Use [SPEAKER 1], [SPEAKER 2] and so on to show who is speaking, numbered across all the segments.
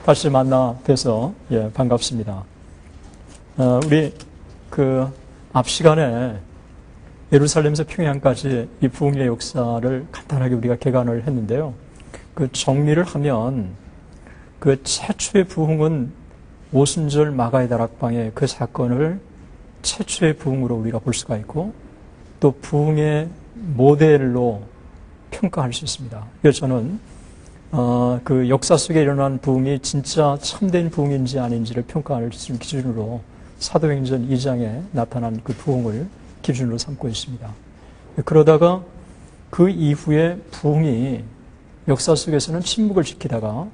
[SPEAKER 1] 다시 만나 뵈서 반갑습니다. 우리 앞 시간에 예루살렘에서 평양까지 이 부흥의 역사를 간단하게 우리가 개관을 했는데요. 정리를 하면 최초의 부흥은 오순절 마가의 다락방의 그 사건을 최초의 부흥으로 우리가 볼 수가 있고, 또 부흥의 모델로 평가할 수 있습니다. 그래서 저는 역사 속에 일어난 부흥이 진짜 참된 부흥인지 아닌지를 평가할 수 있는 기준으로 사도행전 2장에 나타난 그 부흥을 기준으로 삼고 있습니다. 그러다가 그 이후에 부흥이 역사 속에서는 침묵을 지키다가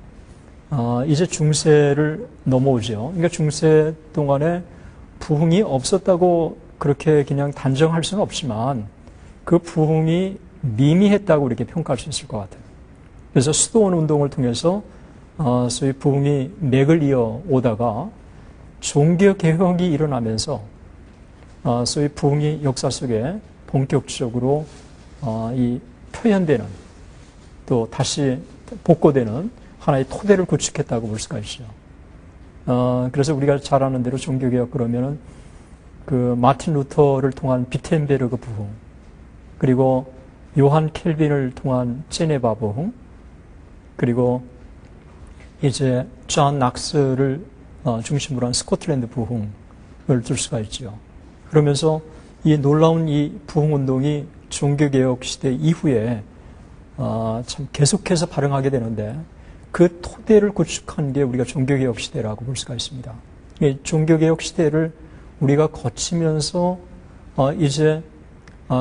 [SPEAKER 1] 이제 중세를 넘어오죠. 그러니까 중세 동안에 부흥이 없었다고 그렇게 그냥 단정할 수는 없지만 그 부흥이 미미했다고 이렇게 평가할 수 있을 것 같아요. 그래서 수도원 운동을 통해서 소위 부흥이 맥을 이어 오다가 종교 개혁이 일어나면서 소위 부흥이 역사 속에 본격적으로 이 표현되는, 또 다시 복고되는 하나의 토대를 구축했다고 볼 수가 있죠. 그래서 우리가 잘 아는 대로 종교개혁 그러면은 마틴 루터를 통한 비텐베르그 부흥, 그리고 요한 켈빈을 통한 제네바 부흥, 그리고 이제 존 낙스를 중심으로 한 스코틀랜드 부흥을 들 수가 있죠. 그러면서 이 놀라운 이 부흥 운동이 종교개혁 시대 이후에 참 계속해서 발흥하게 되는데, 그 토대를 구축한 게 우리가 종교개혁 시대라고 볼 수가 있습니다. 이 종교개혁 시대를 우리가 거치면서 이제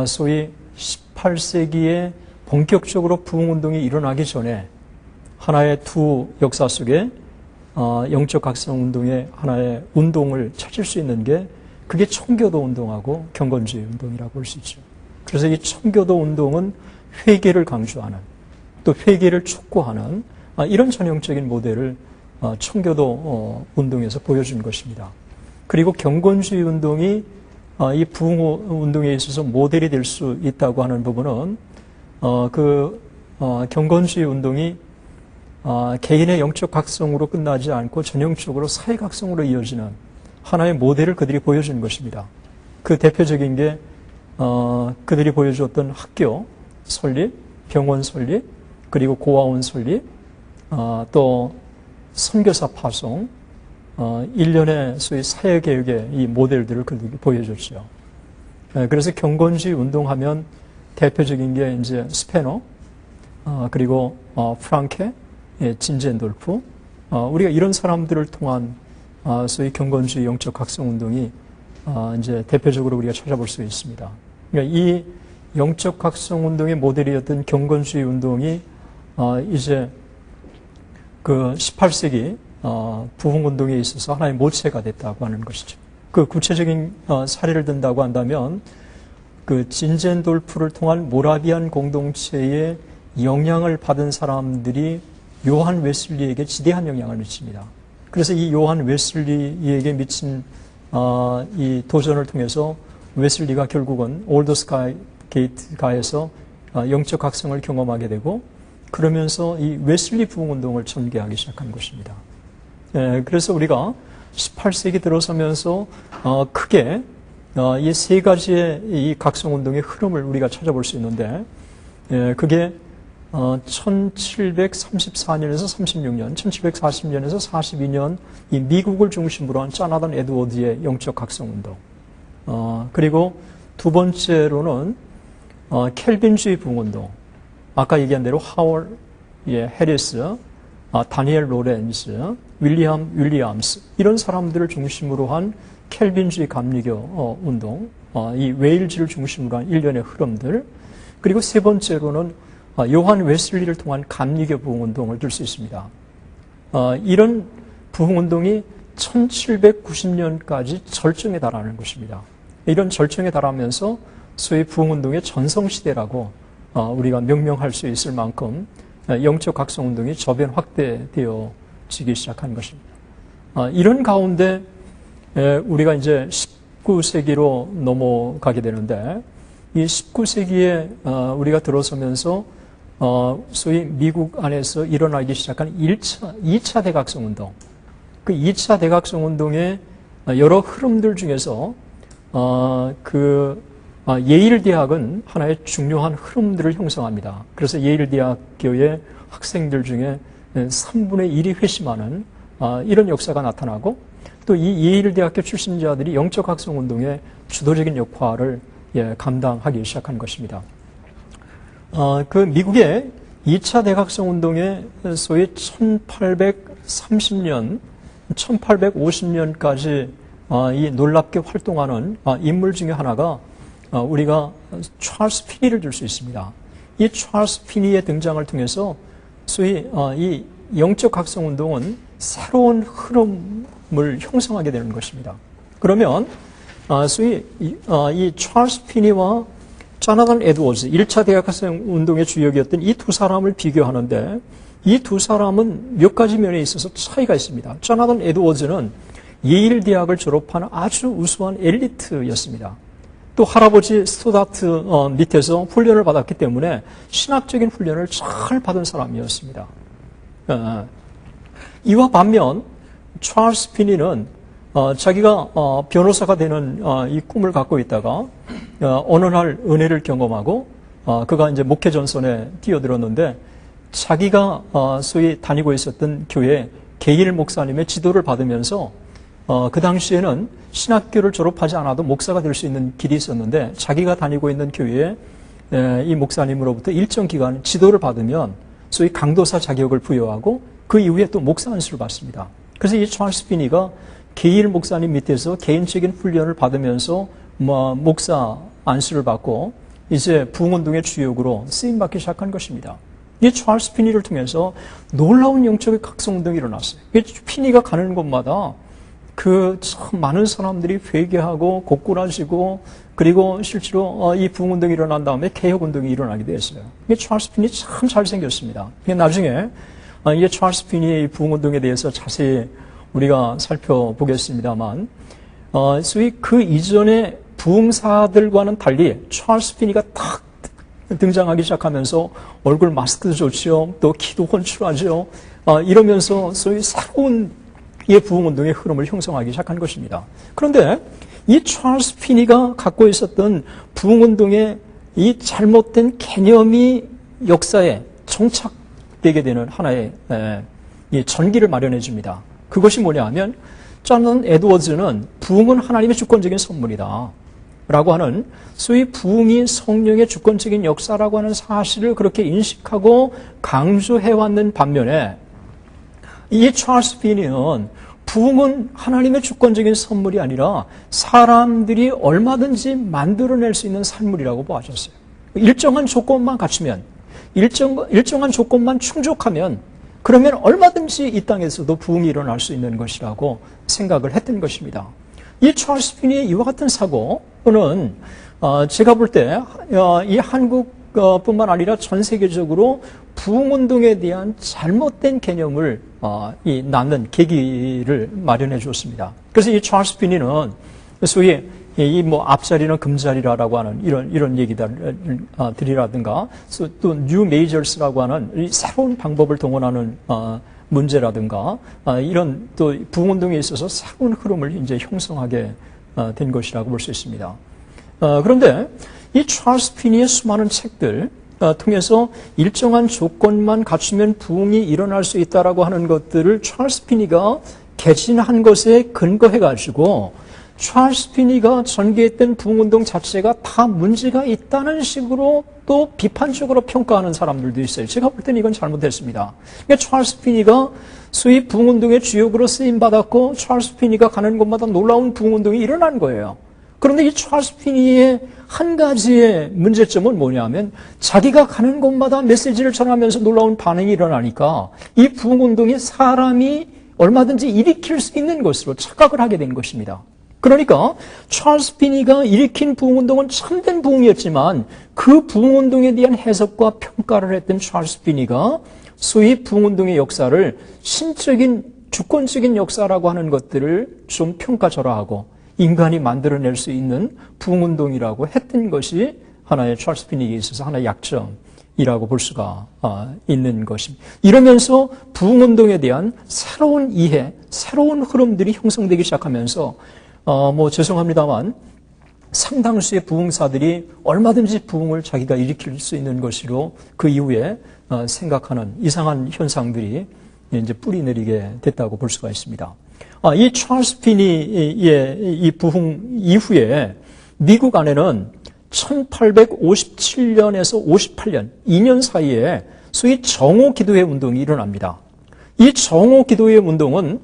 [SPEAKER 1] 소위 18세기에 본격적으로 부흥운동이 일어나기 전에 하나의 두 역사 속에 영적 각성운동의 하나의 운동을 찾을 수 있는 게, 그게 청교도 운동하고 경건주의 운동이라고 볼 수 있죠. 그래서 이 청교도 운동은 회개를 강조하는, 또 회개를 촉구하는 이런 전형적인 모델을 청교도 운동에서 보여준 것입니다. 그리고 경건주의 운동이 이 부흥 운동에 있어서 모델이 될 수 있다고 하는 부분은 경건주의 운동이 개인의 영적 각성으로 끝나지 않고 전형적으로 사회 각성으로 이어지는 하나의 모델을 그들이 보여준 것입니다. 그 대표적인 게 그들이 보여주었던 학교 설립, 병원 설립, 그리고 고아원 설립, 또 선교사 파송, 일련의 소위 사회개혁의 이 모델들을 그들이 보여줬죠. 그래서 경건주의 운동하면 대표적인 게 이제 스페너, 그리고 프랑케, 진젠돌프, 우리가 이런 사람들을 통한 소위 경건주의 영적 각성 운동이 이제 대표적으로 우리가 찾아볼 수 있습니다. 그러니까 이 영적 각성 운동의 모델이었던 경건주의 운동이 이제 18세기 부흥 운동에 있어서 하나의 모체가 됐다고 하는 것이죠. 그 구체적인 사례를 든다고 한다면 진젠돌프를 통한 모라비안 공동체의 영향을 받은 사람들이 요한 웨슬리에게 지대한 영향을 미칩니다. 그래서 이 요한 웨슬리에게 미친 이 도전을 통해서 웨슬리가 결국은 올더 스카이 게이트가에서 영적 각성을 경험하게 되고, 그러면서 이 웨슬리 부흥 운동을 전개하기 시작한 것입니다. 그래서 우리가 18세기 들어서면서 크게 이 세 가지의 이 각성 운동의 흐름을 우리가 찾아볼 수 있는데, 그게 1734년에서 36년, 1740년에서 42년 이 미국을 중심으로 한 조나단 에드워드의 영적 각성 운동, 그리고 두 번째로는 켈빈주의 부흥 운동, 아까 얘기한 대로 하월 해리스, 다니엘 로렌스, 윌리엄스 이런 사람들을 중심으로 한 켈빈주의 감리교 운동, 이 웨일즈를 중심으로 한 일련의 흐름들, 그리고 세 번째로는 요한 웨슬리를 통한 감리교 부흥 운동을 들 수 있습니다. 이런 부흥 운동이 1790년까지 절정에 달하는 것입니다. 이런 절정에 달하면서 소위 부흥 운동의 전성시대라고 우리가 명명할 수 있을 만큼 영적 각성 운동이 저변 확대되어지기 시작한 것입니다. 이런 가운데 우리가 이제 19세기로 넘어가게 되는데, 이 19세기에 우리가 들어서면서 소위 미국 안에서 일어나기 시작한 2차 대각성 운동. 그 2차 대각성 운동의 여러 흐름들 중에서 예일 대학은 하나의 중요한 흐름들을 형성합니다. 그래서 예일 대학교의 학생들 중에 3분의 1이 회심하는 이런 역사가 나타나고, 또 이 예일 대학교 출신자들이 영적 각성 운동의 주도적인 역할을 감당하기 시작한 것입니다. 그 미국의 2차 대각성 운동의 소위 1830년, 1850년까지 이 놀랍게 활동하는 인물 중에 하나가 우리가 찰스 피니를 들 수 있습니다. 이 찰스 피니의 등장을 통해서 소위 이 영적 각성 운동은 새로운 흐름을 형성하게 되는 것입니다. 그러면 소위 이 찰스 피니와 조나단 에드워즈, 1차 대각성 운동의 주역이었던 이 두 사람을 비교하는데, 이 두 사람은 몇 가지 면에 있어서 차이가 있습니다. 조나단 에드워즈는 예일 대학을 졸업한 아주 우수한 엘리트였습니다. 또 할아버지 스토다트 밑에서 훈련을 받았기 때문에 신학적인 훈련을 잘 받은 사람이었습니다. 이와 반면 찰스 피니는 자기가 변호사가 되는 이 꿈을 갖고 있다가 어느 날 은혜를 경험하고 그가 이제 목회 전선에 뛰어들었는데, 자기가 소위 다니고 있었던 교회 게일 목사님의 지도를 받으면서 그 당시에는 신학교를 졸업하지 않아도 목사가 될 수 있는 길이 있었는데, 자기가 다니고 있는 교회에 이 목사님으로부터 일정 기간 지도를 받으면 소위 강도사 자격을 부여하고 그 이후에 또 목사 안수를 받습니다. 그래서 이 찰스 피니가 게일 목사님 밑에서 개인적인 훈련을 받으면서 목사 안수를 받고 이제 부흥운동의 주역으로 쓰임받기 시작한 것입니다. 이 찰스 피니를 통해서 놀라운 영적의 각성운동이 일어났어요. 피니가 가는 곳마다 참 많은 사람들이 회개하고 고꾸라지고, 그리고 실제로 이 부흥운동이 일어난 다음에 개혁운동이 일어나게 됐어요. 이게 찰스 피니 참 잘생겼습니다. 나중에 이게 찰스 피니의 부흥운동에 대해서 자세히 우리가 살펴보겠습니다만, 소위 그 이전의 부흥사들과는 달리 찰스 피니가 탁 등장하기 시작하면서 얼굴 마스크도 좋죠, 또 키도 훤칠하죠, 이러면서 소위 새로운 이 부흥운동의 흐름을 형성하기 시작한 것입니다. 그런데 이 찰스 피니가 갖고 있었던 부흥운동의 이 잘못된 개념이 역사에 정착되게 되는 하나의 이 전기를 마련해 줍니다. 그것이 뭐냐 하면, 조나단 에드워즈는 부흥은 하나님의 주권적인 선물이다 라고 하는, 소위 부흥이 성령의 주권적인 역사라고 하는 사실을 그렇게 인식하고 강조해왔는 반면에, 이 찰스 피니는 부흥은 하나님의 주권적인 선물이 아니라 사람들이 얼마든지 만들어낼 수 있는 산물이라고 보아졌어요. 일정한 조건만 갖추면, 일정한 조건만 충족하면, 그러면 얼마든지 이 땅에서도 부흥이 일어날 수 있는 것이라고 생각을 했던 것입니다. 이 찰스 피니의 이와 같은 사고는 제가 볼 때 이 한국뿐만 아니라 전 세계적으로 부흥운동에 대한 잘못된 개념을 낳는 계기를 마련해 주었습니다. 그래서 이 찰스 피니는 소위 앞자리는 금자리라고 하는 이런 얘기들이라든가, 또 뉴 메이저스라고 하는 이 새로운 방법을 동원하는 문제라든가, 이런 또 부흥운동에 있어서 새로운 흐름을 이제 형성하게 된 것이라고 볼 수 있습니다. 그런데 이 찰스 피니의 수많은 책들 통해서 일정한 조건만 갖추면 부흥이 일어날 수 있다라고 하는 것들을 찰스 피니가 개진한 것에 근거해가지고, 찰스 피니가 전개했던 부흥운동 자체가 다 문제가 있다는 식으로 또 비판적으로 평가하는 사람들도 있어요. 제가 볼 때는 이건 잘못됐습니다. 그러니까 찰스 피니가 소위 부흥운동의 주역으로 쓰임받았고, 찰스 피니가 가는 곳마다 놀라운 부흥운동이 일어난 거예요. 그런데 이 찰스 피니의 한 가지의 문제점은 뭐냐면, 자기가 가는 곳마다 메시지를 전하면서 놀라운 반응이 일어나니까 이 부흥운동이 사람이 얼마든지 일으킬 수 있는 것으로 착각을 하게 된 것입니다. 그러니까 찰스 피니가 일으킨 부흥운동은 참된 부흥이었지만, 그 부흥운동에 대한 해석과 평가를 했던 찰스 피니가 소위 부흥운동의 역사를 신적인 주권적인 역사라고 하는 것들을 좀 평가절하하고 인간이 만들어낼 수 있는 부흥운동이라고 했던 것이 하나의 찰스 피니에 있어서 하나의 약점이 이라고 볼 수가 있는 것입니다. 이러면서 부흥운동에 대한 새로운 이해, 새로운 흐름들이 형성되기 시작하면서 죄송합니다만 상당수의 부흥사들이 얼마든지 부흥을 자기가 일으킬 수 있는 것으로 그 이후에 생각하는 이상한 현상들이 이제 뿌리 내리게 됐다고 볼 수가 있습니다. 이 찰스 피니의 이 부흥 이후에 미국 안에는 1857년에서 58년, 2년 사이에 소위 정오 기도회 운동이 일어납니다. 이 정오 기도회 운동은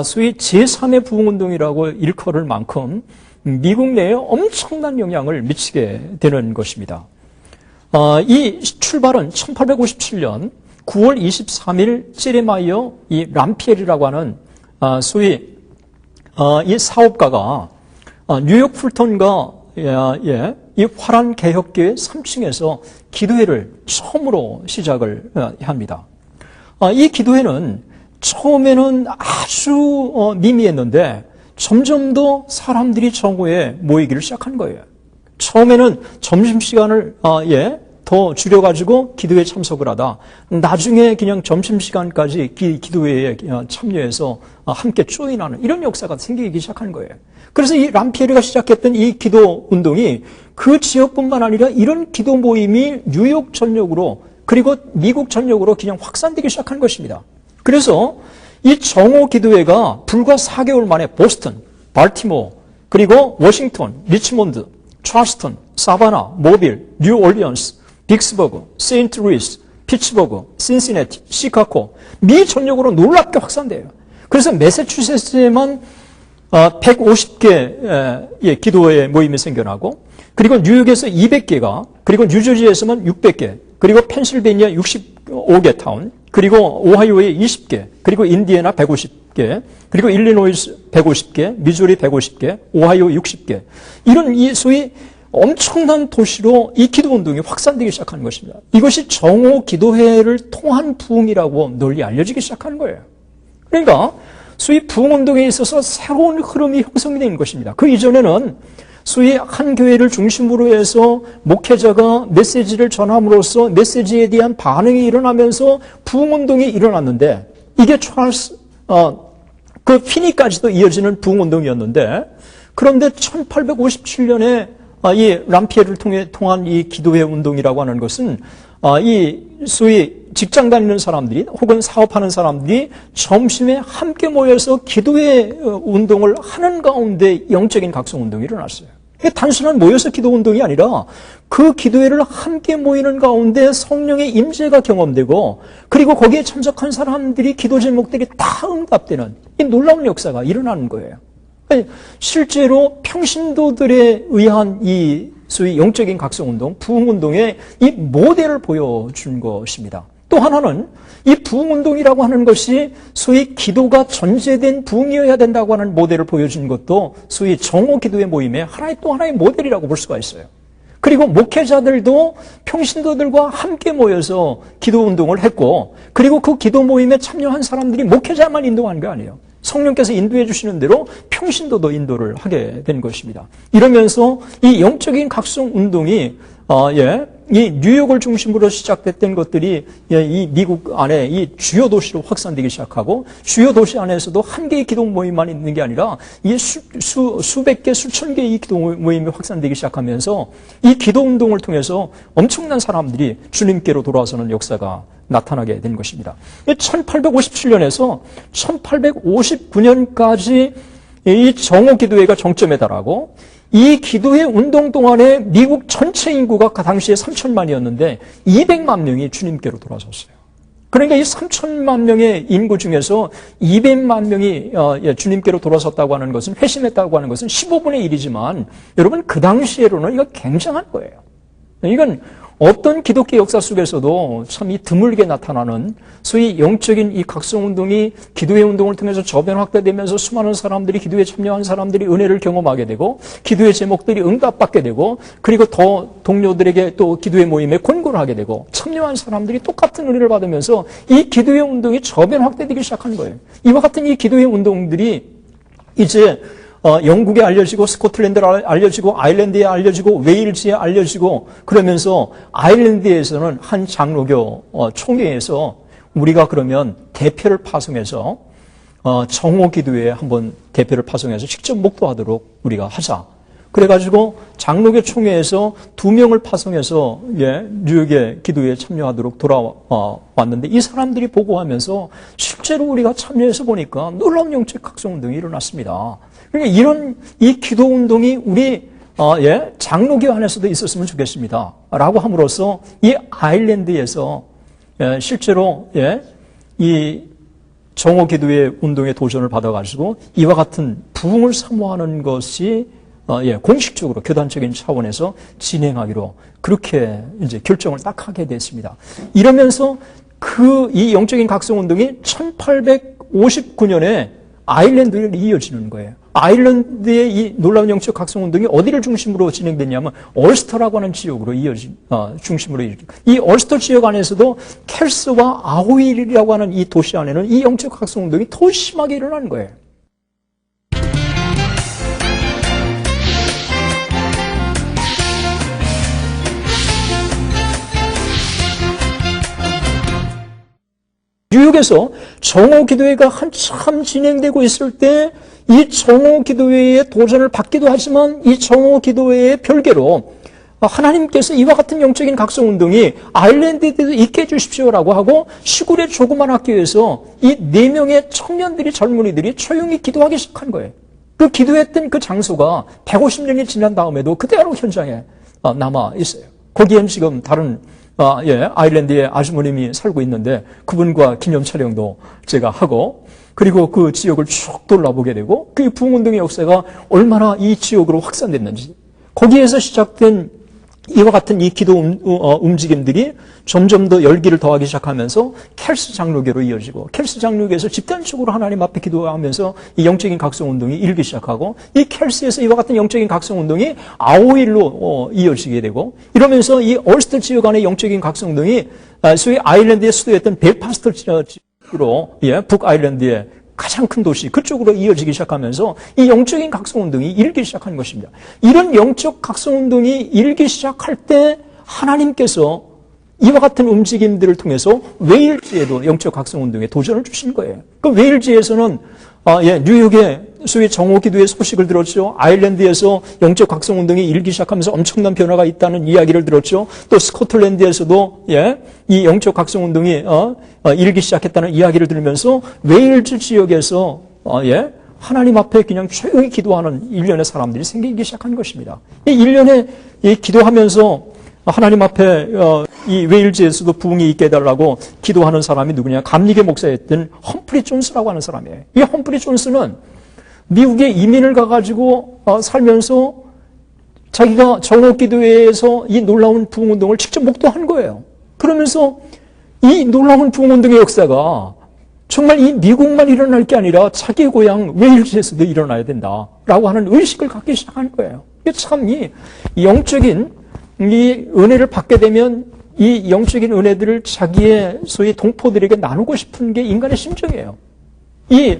[SPEAKER 1] 소위 제3의 부흥 운동이라고 일컬을 만큼 미국 내에 엄청난 영향을 미치게 되는 것입니다. 이 출발은 1857년 9월 23일 제레마이어 이 람피엘이라고 하는 소위 이 사업가가 뉴욕 풀턴과 이 화란 개혁교회 3층에서 기도회를 처음으로 시작을 합니다. 이 기도회는 처음에는 아주 미미했는데 점점 더 사람들이 정오에 모이기를 시작한 거예요. 처음에는 점심시간을 더 줄여가지고 기도회에 참석을 하다 나중에 그냥 점심시간까지 기도회에 참여해서 함께 조인하는 이런 역사가 생기기 시작한 거예요. 그래서 이 람피에르가 시작했던 이 기도 운동이 그 지역뿐만 아니라 이런 기도 모임이 뉴욕 전역으로 그리고 미국 전역으로 그냥 확산되기 시작한 것입니다. 그래서 이 정오 기도회가 불과 4개월 만에 보스턴, 발티모어, 그리고 워싱턴, 리치몬드, 찰스턴, 사바나, 모빌, 뉴올리언스, 빅스버그, 세인트루이스, 피츠버그, 신시내티, 시카고, 미 전역으로 놀랍게 확산돼요. 그래서 매사추세츠에만 150개 기도회 모임이 생겨나고, 그리고 뉴욕에서 200개가, 그리고 뉴저지에서만 600개, 그리고 펜실베니아 65개 타운, 그리고 오하이오에 20개, 그리고 인디애나 150개, 그리고 일리노이스 150개, 미주리 150개, 오하이오 60개. 이런 이 소위 엄청난 도시로 이 기도운동이 확산되기 시작하는 것입니다. 이것이 정오 기도회를 통한 부흥이라고 널리 알려지기 시작하는 거예요. 그러니까 소위 부흥운동에 있어서 새로운 흐름이 형성이 된 것입니다. 그 이전에는 소위 한 교회를 중심으로 해서 목회자가 메시지를 전함으로써 메시지에 대한 반응이 일어나면서 부흥운동이 일어났는데 이게 찰스 그 피니까지도 이어지는 부흥운동이었는데 그런데 1857년에 이 람피에르를 통한 이 기도회 운동이라고 하는 것은 이 소위 직장 다니는 사람들이 혹은 사업하는 사람들이 점심에 함께 모여서 기도회 운동을 하는 가운데 영적인 각성 운동이 일어났어요. 이게 단순한 모여서 기도 운동이 아니라 그 기도회를 함께 모이는 가운데 성령의 임재가 경험되고 그리고 거기에 참석한 사람들이 기도 제목들이 다 응답되는 이 놀라운 역사가 일어나는 거예요. 실제로 평신도들에 의한 이 소위 영적인 각성운동, 부흥운동의 이 모델을 보여준 것입니다. 또 하나는 이 부흥운동이라고 하는 것이 소위 기도가 전제된 부흥이어야 된다고 하는 모델을 보여준 것도 소위 정오 기도회 모임의 또 하나의 모델이라고 볼 수가 있어요. 그리고 목회자들도 평신도들과 함께 모여서 기도운동을 했고 그리고 그 기도 모임에 참여한 사람들이 목회자만 인도한 게 아니에요. 성령께서 인도해 주시는 대로 평신도도 인도를 하게 된 것입니다. 이러면서 이 영적인 각성 운동이 이 뉴욕을 중심으로 시작됐던 것들이 이 미국 안에 이 주요 도시로 확산되기 시작하고 주요 도시 안에서도 한 개의 기도 모임만 있는 게 아니라 이 수백 개, 수천 개의 기도 모임이 확산되기 시작하면서 이 기도 운동을 통해서 엄청난 사람들이 주님께로 돌아서는 역사가 나타나게 된 것입니다. 1857년에서 1859년까지 이 정오 기도회가 정점에 달하고 이 기도회 운동 동안에 미국 전체 인구가 그 당시에 3천만이었는데 200만 명이 주님께로 돌아섰어요. 그러니까 이 3천만 명의 인구 중에서 200만 명이 주님께로 돌아섰다고 하는 것은 회심했다고 하는 것은 15분의 1이지만 여러분 그 당시에로는 이거 굉장한 거예요. 이건 어떤 기독교 역사 속에서도 참 이 드물게 나타나는 소위 영적인 이 각성운동이 기도회 운동을 통해서 저변 확대되면서 수많은 사람들이 기도에 참여한 사람들이 은혜를 경험하게 되고 기도의 제목들이 응답받게 되고 그리고 더 동료들에게 또 기도의 모임에 권고를 하게 되고 참여한 사람들이 똑같은 은혜를 받으면서 이 기도의 운동이 저변 확대되기 시작한 거예요. 이와 같은 이 기도의 운동들이 이제 영국에 알려지고 스코틀랜드에 알려지고 아일랜드에 알려지고 웨일즈에 알려지고 그러면서 아일랜드에서는 한 장로교 총회에서 우리가 그러면 대표를 파송해서 정오 기도회에 한번 대표를 파송해서 직접 목도하도록 우리가 하자. 그래가지고 장로교 총회에서 2명을 파송해서 뉴욕의 기도회에 참여하도록 돌아왔는데 이 사람들이 보고하면서 실제로 우리가 참여해서 보니까 놀라운 영적 각성운동이 일어났습니다. 그러니까 이런 이 기도운동이 우리 장로교 안에서도 있었으면 좋겠습니다. 라고 함으로써 이 아일랜드에서 실제로 이 정오 기도회 운동의 도전을 받아가지고 이와 같은 부흥을 사모하는 것이 공식적으로 교단적인 차원에서 진행하기로 그렇게 이제 결정을 딱 하게 됐습니다. 이러면서 이 영적인 각성 운동이 1859년에 아일랜드를 이어지는 거예요. 아일랜드의 이 놀라운 영적 각성 운동이 어디를 중심으로 진행됐냐면 얼스터라고 하는 지역으로 중심으로 이 얼스터 지역 안에서도 켈스와 아호일이라고 하는 이 도시 안에는 이 영적 각성 운동이 더 심하게 일어나는 거예요. 뉴욕에서 정오 기도회가 한참 진행되고 있을 때 이 정오 기도회의 도전을 받기도 하지만 이 정오 기도회의 별개로 하나님께서 이와 같은 영적인 각성운동이 아일랜드에도 있게 해주십시오라고 하고 시골의 조그만 학교에서 이 4명의 청년들이 젊은이들이 조용히 기도하기 시작한 거예요. 그 기도했던 그 장소가 150년이 지난 다음에도 그대로 현장에 남아 있어요. 거기엔 지금 다른 아일랜드에 아주머님이 살고 있는데 그분과 기념 촬영도 제가 하고 그리고 그 지역을 쭉 돌아보게 되고 그 부흥운동의 역사가 얼마나 이 지역으로 확산됐는지 거기에서 시작된 이와 같은 이 기도 움직임들이 점점 더 열기를 더하기 시작하면서 켈스 장로교로 이어지고 켈스 장로교에서 집단적으로 하나님 앞에 기도하면서 이 영적인 각성운동이 일기 시작하고 이 켈스에서 이와 같은 영적인 각성운동이 아오일로 이어지게 되고 이러면서 이 얼스터 지역 안의 영적인 각성운동이 소위 아일랜드의 수도였던 벨파스터 지역으로 북아일랜드의 가장 큰 도시 그쪽으로 이어지기 시작하면서 이 영적인 각성운동이 일기 시작한 것입니다. 이런 영적 각성운동이 일기 시작할 때 하나님께서 이와 같은 움직임들을 통해서 웨일즈에도 영적 각성운동에 도전을 주신 거예요. 그 웨일즈에서는 뉴욕의 소위 정오기도의 소식을 들었죠. 아일랜드에서 영적 각성운동이 일기 시작하면서 엄청난 변화가 있다는 이야기를 들었죠. 또 스코틀랜드에서도 이 영적 각성운동이 일기 시작했다는 이야기를 들으면서 웨일즈 지역에서 하나님 앞에 그냥 조용히 기도하는 일련의 사람들이 생기기 시작한 것입니다. 이 일련의 기도하면서 하나님 앞에 이 웨일즈에서도 부흥이 있게 해달라고 기도하는 사람이 누구냐? 감리교 목사였던 험프리 존스라고 하는 사람이에요. 이 험프리 존스는 미국에 이민을 가가지고 살면서 자기가 정오기도회에서 이 놀라운 부흥운동을 직접 목도한 거예요. 그러면서 이 놀라운 부흥운동의 역사가 정말 이 미국만 일어날 게 아니라 자기 고향 웨일즈에서도 일어나야 된다라고 하는 의식을 갖기 시작한 거예요. 이게 참 이 영적인 이 은혜를 받게 되면 이 영적인 은혜들을 자기의 소위 동포들에게 나누고 싶은 게 인간의 심정이에요. 이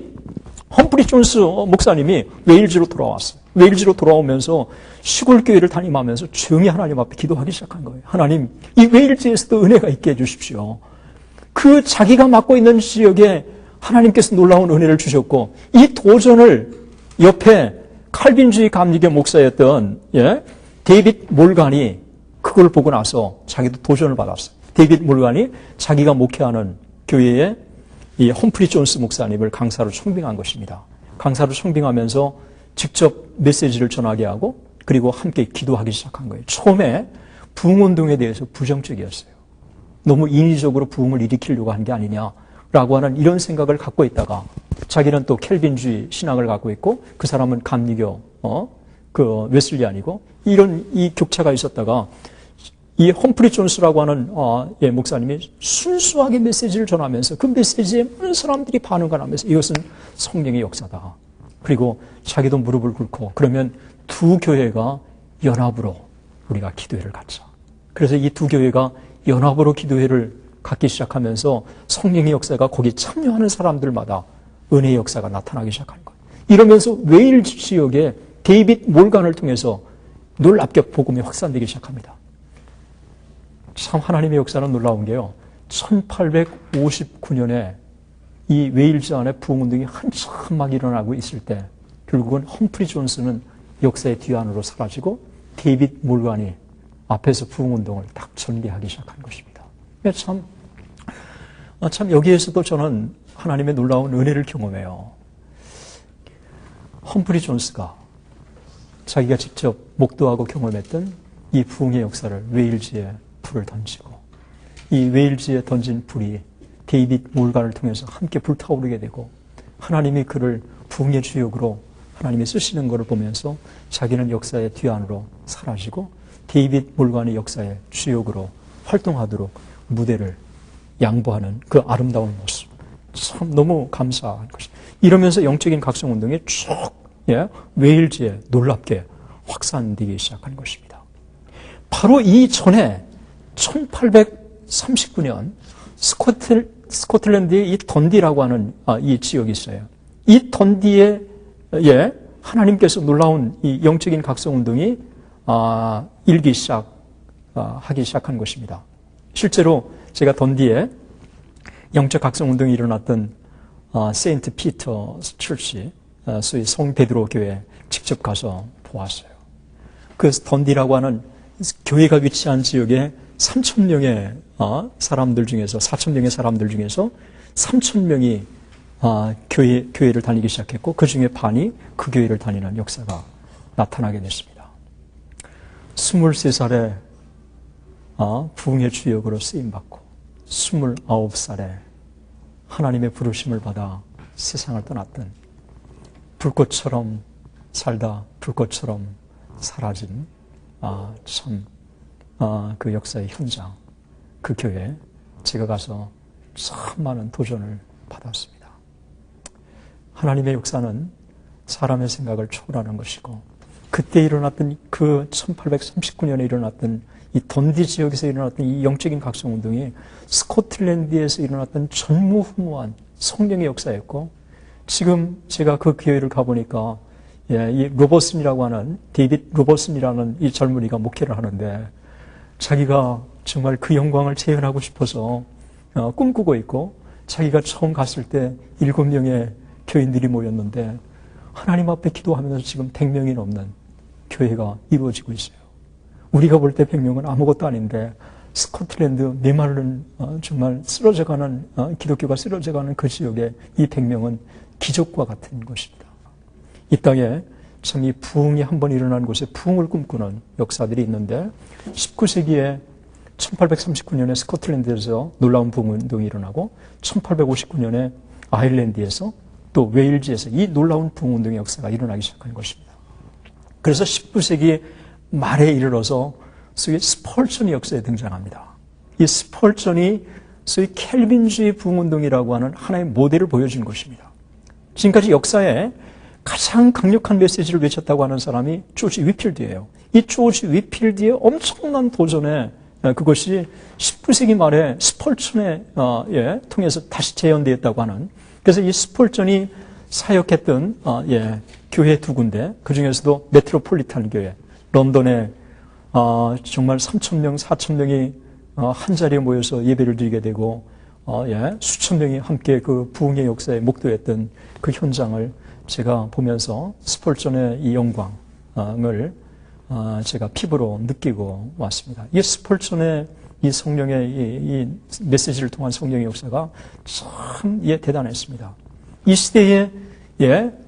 [SPEAKER 1] 험프리 존스 목사님이 웨일즈로 돌아왔어요. 웨일즈로 돌아오면서 시골 교회를 다니면서 조용히 하나님 앞에 기도하기 시작한 거예요. 하나님, 이 웨일즈에서도 은혜가 있게 해주십시오. 그 자기가 맡고 있는 지역에 하나님께서 놀라운 은혜를 주셨고 이 도전을 옆에 칼빈주의 감리교 목사였던 데이빗 몰간이 그걸 보고 나서 자기도 도전을 받았어요. 데이빗 몰간이 자기가 목회하는 교회에 이 험프리 존스 목사님을 강사로 청빙한 것입니다. 강사로 청빙하면서 직접 메시지를 전하게 하고 그리고 함께 기도하기 시작한 거예요. 처음에 부흥운동에 대해서 부정적이었어요. 너무 인위적으로 부흥을 일으키려고 한 게 아니냐라고 하는 이런 생각을 갖고 있다가 자기는 또 켈빈주의 신앙을 갖고 있고 그 사람은 감리교 그 웨슬리안이고 이런 이 격차가 있었다가 이 험프리 존스라고 하는 목사님이 순수하게 메시지를 전하면서 그 메시지에 많은 사람들이 반응을 하면서 이것은 성령의 역사다. 그리고 자기도 무릎을 꿇고 그러면 두 교회가 연합으로 우리가 기도회를 갖자. 그래서 이 두 교회가 연합으로 기도회를 갖기 시작하면서 성령의 역사가 거기 참여하는 사람들마다 은혜의 역사가 나타나기 시작한 거예요. 이러면서 웨일즈 지역에 데이빗 몰간을 통해서 놀랍게 복음이 확산되기 시작합니다. 참 하나님의 역사는 놀라운 게요. 1859년에 이 웨일즈 안에 부흥운동이 한참 막 일어나고 있을 때 결국은 험프리 존스는 역사의 뒤안으로 사라지고 데이빗 몰간이 앞에서 부흥운동을 딱 전개하기 시작한 것입니다. 참 여기에서도 저는 하나님의 놀라운 은혜를 경험해요. 험프리 존스가 자기가 직접 목도하고 경험했던 이 부흥의 역사를 웨일즈에 불을 던지고 이 웨일즈에 던진 불이 데이빗 몰간을 통해서 함께 불타오르게 되고 하나님이 그를 부흥의 주역으로 하나님이 쓰시는 것을 보면서 자기는 역사의 뒤안으로 사라지고 데이빗 몰간의 역사의 주역으로 활동하도록 무대를 양보하는 그 아름다운 모습. 참 너무 감사한 것입니다. 이러면서 영적인 각성운동이 쭉 웨일즈에 놀랍게 확산되기 시작한 것입니다. 바로 이 전에 1839년 스코틀랜드의 이 던디라고 하는 이 지역이 있어요. 이 던디에 하나님께서 놀라운 이 영적인 각성운동이 하기 시작한 것입니다. 실제로 제가 던디에 영적 각성운동이 일어났던 세인트 피터 처치, 소위 성 베드로 교회 직접 가서 보았어요. 그 던디라고 하는 교회가 위치한 지역에 3,000명의 사람들 중에서 4,000명의 사람들 중에서 3,000명이 교회를 다니기 시작했고 그 중에 반이 그 교회를 다니는 역사가 나타나게 됐습니다. 23살에 부흥의 주역으로 쓰임받고 29살에 하나님의 부르심을 받아 세상을 떠났던 불꽃처럼 살다 불꽃처럼 사라진 그 역사의 현장, 그 교회에 제가 가서 참 많은 도전을 받았습니다. 하나님의 역사는 사람의 생각을 초월하는 것이고 그때 일어났던 그 1839년에 일어났던 이 던디 지역에서 일어났던 이 영적인 각성운동이 스코틀랜드에서 일어났던 전무후무한 성령의 역사였고 지금 제가 그 교회를 가보니까 이 로버슨이라고 하는 데이빗 로버슨이라는 이 젊은이가 목회를 하는데 자기가 정말 그 영광을 재현하고 싶어서 꿈꾸고 있고 자기가 처음 갔을 때 7명의 교인들이 모였는데 하나님 앞에 기도하면서 지금 100명이 넘는 교회가 이루어지고 있어요. 우리가 볼 때 100명은 아무것도 아닌데 스코틀랜드 메마른 정말 쓰러져가는 기독교가 쓰러져가는 그 지역에 이 100명은 기적과 같은 것입니다. 이 땅에 참 이 부흥이 한번 일어난 곳에 부흥을 꿈꾸는 역사들이 있는데 19세기에 1839년에 스코틀랜드에서 놀라운 부흥운동이 일어나고 1859년에 아일랜드에서 또 웨일즈에서 이 놀라운 부흥운동의 역사가 일어나기 시작한 것입니다. 그래서 19세기 말에 이르러서 소위 스펄전의 역사에 등장합니다. 이 스펄전이 소위 켈빈주의 부흥운동이라고 하는 하나의 모델을 보여준 것입니다. 지금까지 역사에 가장 강력한 메시지를 외쳤다고 하는 사람이 조지 위필드예요. 이 조지 위필드의 엄청난 도전에 그것이 19세기 말에 스펄전에 통해서 다시 재현되었다고 하는, 그래서 이 스펄전이 사역했던 교회 두 군데, 그 중에서도 메트로폴리탄 교회, 런던에 정말 3,000명, 4,000명이 한 자리에 모여서 예배를 드리게 되고 수천 명이 함께 그 부흥의 역사에 목도했던 그 현장을 제가 보면서 스펄전의 이 영광을 제가 피부로 느끼고 왔습니다. 이 스펄전의 이 성령의 이 메시지를 통한 성령의 역사가 참 대단했습니다. 이 시대에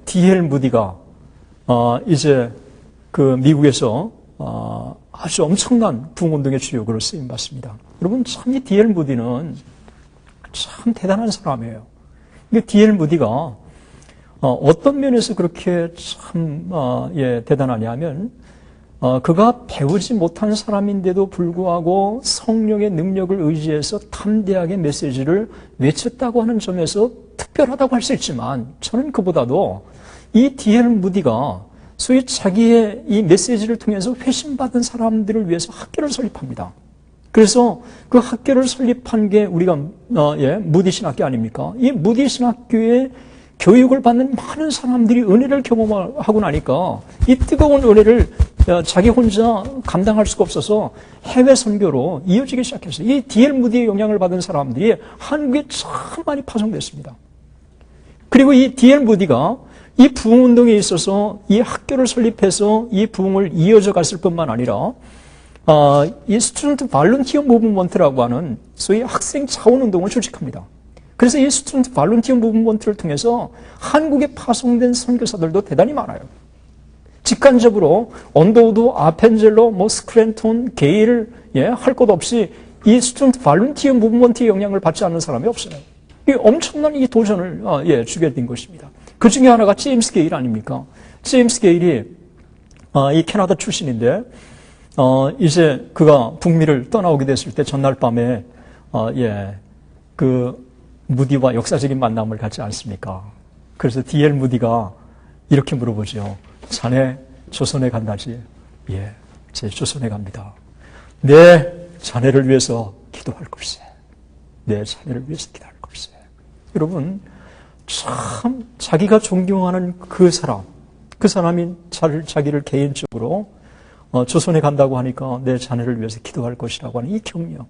[SPEAKER 1] D.L. 무디가 이제 그 미국에서 아주 엄청난 부흥운동의 주역으로 쓰임받습니다. 여러분 참 이 D.L. 무디는 참 대단한 사람이에요. 근데 D.L. 무디가 어떤 면에서 그렇게 참 대단하냐 하면 그가 배우지 못한 사람인데도 불구하고 성령의 능력을 의지해서 담대하게 메시지를 외쳤다고 하는 점에서 특별하다고 할 수 있지만 저는 그보다도 이 D.L. 무디가 소위 자기의 이 메시지를 통해서 회심받은 사람들을 위해서 학교를 설립합니다. 그래서 그 학교를 설립한 게 우리가 무디 신학교 아닙니까? 이 무디 신학교의 교육을 받는 많은 사람들이 은혜를 경험하고 나니까 이 뜨거운 은혜를 자기 혼자 감당할 수가 없어서 해외 선교로 이어지기 시작했어요. 이 D.L. 무디의 영향을 받은 사람들이 한국에 참 많이 파송됐습니다. 그리고 이 D.L. 무디가 이 부흥운동에 있어서 이 학교를 설립해서 이 부흥을 이어져 갔을 뿐만 아니라 이 스튜던트 발런티어 무브먼트라고 하는 소위 학생 자원운동을 조직합니다. 그래서 이 스튜던트 발런티어 무브먼트를 통해서 한국에 파송된 선교사들도 대단히 많아요. 직관적으로 언더우드, 아펜젤러, 스크랜톤, 게일 할 것 없이 이 스튜던트 발런티어 무브먼트의 영향을 받지 않는 사람이 없어요. 이 엄청난 이 도전을 주게 된 것입니다. 그 중에 하나가 제임스 게일 아닙니까? 제임스 게일이 이 캐나다 출신인데 이제 그가 북미를 떠나오게 됐을 때 전날 밤에 그 무디와 역사적인 만남을 갖지 않습니까? 그래서 D.L. 무디가 이렇게 물어보죠. 자네 조선에 간다지? 예, 제 조선에 갑니다. 내 자네를 위해서 기도할 걸세. 내 자네를 위해서 기도할 걸세. 여러분, 참 자기가 존경하는 그 사람이 자기를 개인적으로 조선에 간다고 하니까 내 자네를 위해서 기도할 것이라고 하는 이 격려.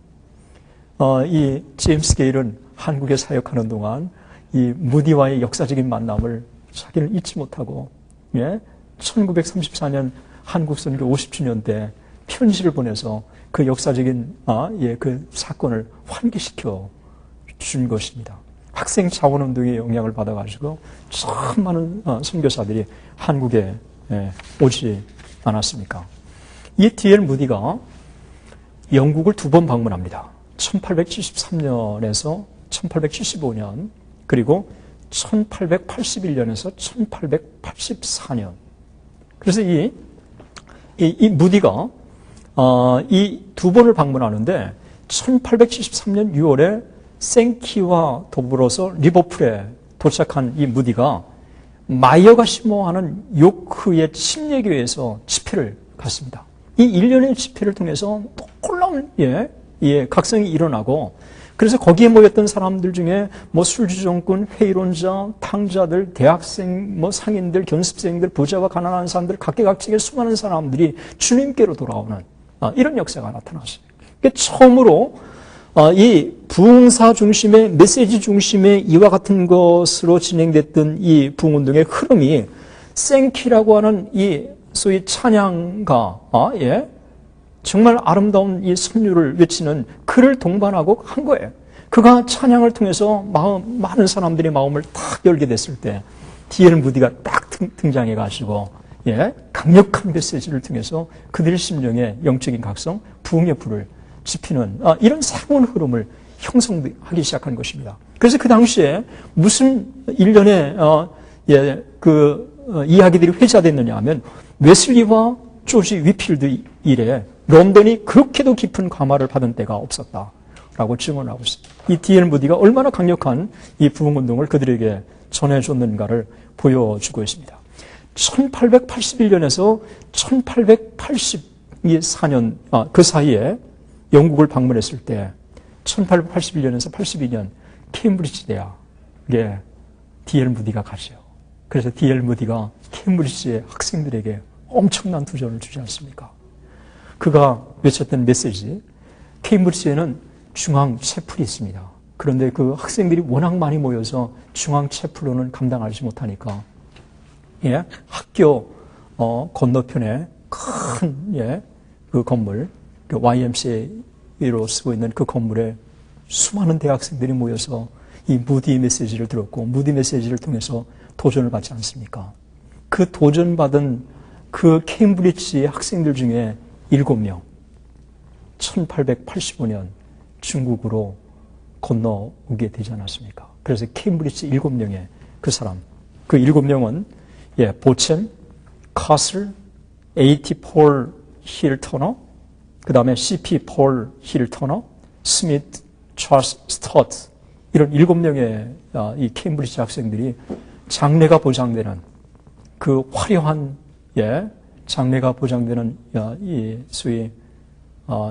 [SPEAKER 1] 이 제임스 게일은 한국에 사역하는 동안 이 무디와의 역사적인 만남을 자기를 잊지 못하고 1934년 한국 선교 50주년 때 편지를 보내서 그 역사적인 그 사건을 환기시켜 준 것입니다. 학생 자원운동의 영향을 받아가지고 참 많은 선교사들이 한국에 오지 않았습니까? 이 D.L. 무디가 영국을 2번 방문합니다. 1873년에서 1875년 그리고 1881년에서 1884년. 그래서 이 무디가 이 2번을 방문하는데 1873년 6월에 생키와 더불어서 리버풀에 도착한 이 무디가 마이어가 심호하는 요크의 침례교회에서 집회를 갔습니다. 이 일련의 집회를 통해서 놀라운 각성이 일어나고 그래서 거기에 모였던 사람들 중에 술주정꾼, 회의론자, 탕자들, 대학생, 상인들, 견습생들, 부자와 가난한 사람들, 각계각층의 수많은 사람들이 주님께로 돌아오는 이런 역사가 나타났어요. 처음으로 이 부흥사 중심의 메시지 중심의 이와 같은 것으로 진행됐던 이 부흥운동의 흐름이 생키라고 하는 이 소위 찬양가, 정말 아름다운 이 선율을 외치는 그를 동반하고 한 거예요. 그가 찬양을 통해서 많은 사람들의 마음을 딱 열게 됐을 때 D.L. 무디가 딱 등장해가지고 강력한 메시지를 통해서 그들의 심령에 영적인 각성, 부흥의 불을 지피는 이런 새로운 흐름을 형성하기 시작한 것입니다. 그래서 그 당시에 무슨 일련의 이야기들이 회자됐느냐 하면 웨슬리와 조지 위필드 일에 런던이 그렇게도 깊은 감화를 받은 때가 없었다라고 증언하고 있습니다. 이 D.L. 무디가 얼마나 강력한 이 부흥운동을 그들에게 전해줬는가를 보여주고 있습니다. 1881년에서 1884년 그 사이에 영국을 방문했을 때 1881년에서 82년 케임브리지 대학에 D.L. 무디가 가죠. 그래서 D.L. 무디가 케임브리지의 학생들에게 엄청난 도전을 주지 않습니까? 그가 외쳤던 메시지, 케임브리지에는 중앙 채플이 있습니다. 그런데 그 학생들이 워낙 많이 모여서 중앙 채플로는 감당하지 못하니까 학교 건너편에 큰 그 건물, 그 YMCA로 쓰고 있는 그 건물에 수많은 대학생들이 모여서 이 무디 메시지를 들었고 무디 메시지를 통해서 도전을 받지 않습니까? 그 도전받은 그 케임브리지 학생들 중에 7명, 1885년 중국으로 건너오게 되지 않았습니까? 그래서 케임브리지 7명의 그 사람, 그 7명은 보쳔, 카슬, A.T. 폴 힐 터너, 그 다음에 C.P. 폴 힐 터너, 스미트, 찰스 스터트, 이런 7명의 이 케임브리지 학생들이 장래가 보장되는 그 화려한 장래가 보장되는 이 소위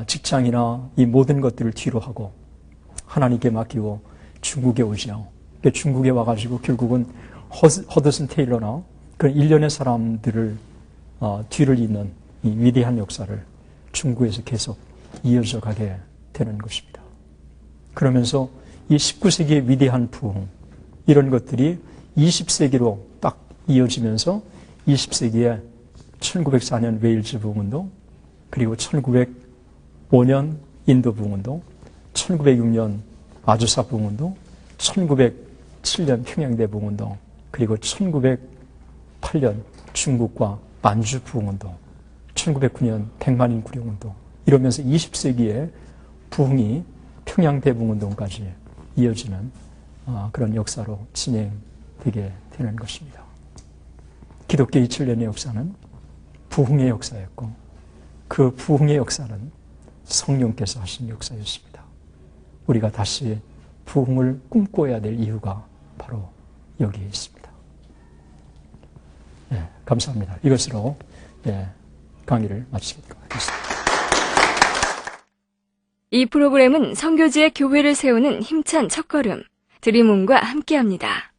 [SPEAKER 1] 직장이나 이 모든 것들을 뒤로 하고 하나님께 맡기고 중국에 오죠. 중국에 와가지고 결국은 허드슨 테일러나 그런 일련의 사람들을 뒤를 잇는 이 위대한 역사를 중국에서 계속 이어져 가게 되는 것입니다. 그러면서 이 19세기의 위대한 부흥, 이런 것들이 20세기로 딱 이어지면서 20세기에 1904년 웨일즈 부흥운동, 그리고 1905년 인도 부흥운동, 1906년 아주사 부흥운동, 1907년 평양대 부흥운동, 그리고 1908년 중국과 만주 부흥운동, 1909년 백만인 구룡운동, 이러면서 20세기의 부흥이 평양대부흥운동까지 이어지는 그런 역사로 진행되게 되는 것입니다. 기독교 2000년의 역사는 부흥의 역사였고, 그 부흥의 역사는 성령께서 하신 역사였습니다. 우리가 다시 부흥을 꿈꿔야 될 이유가 바로 여기에 있습니다. 예, 감사합니다. 이것으로 강의를 마치도록 하겠습니다.
[SPEAKER 2] 이 프로그램은 선교지의 교회를 세우는 힘찬 첫걸음, 드림온과 함께합니다.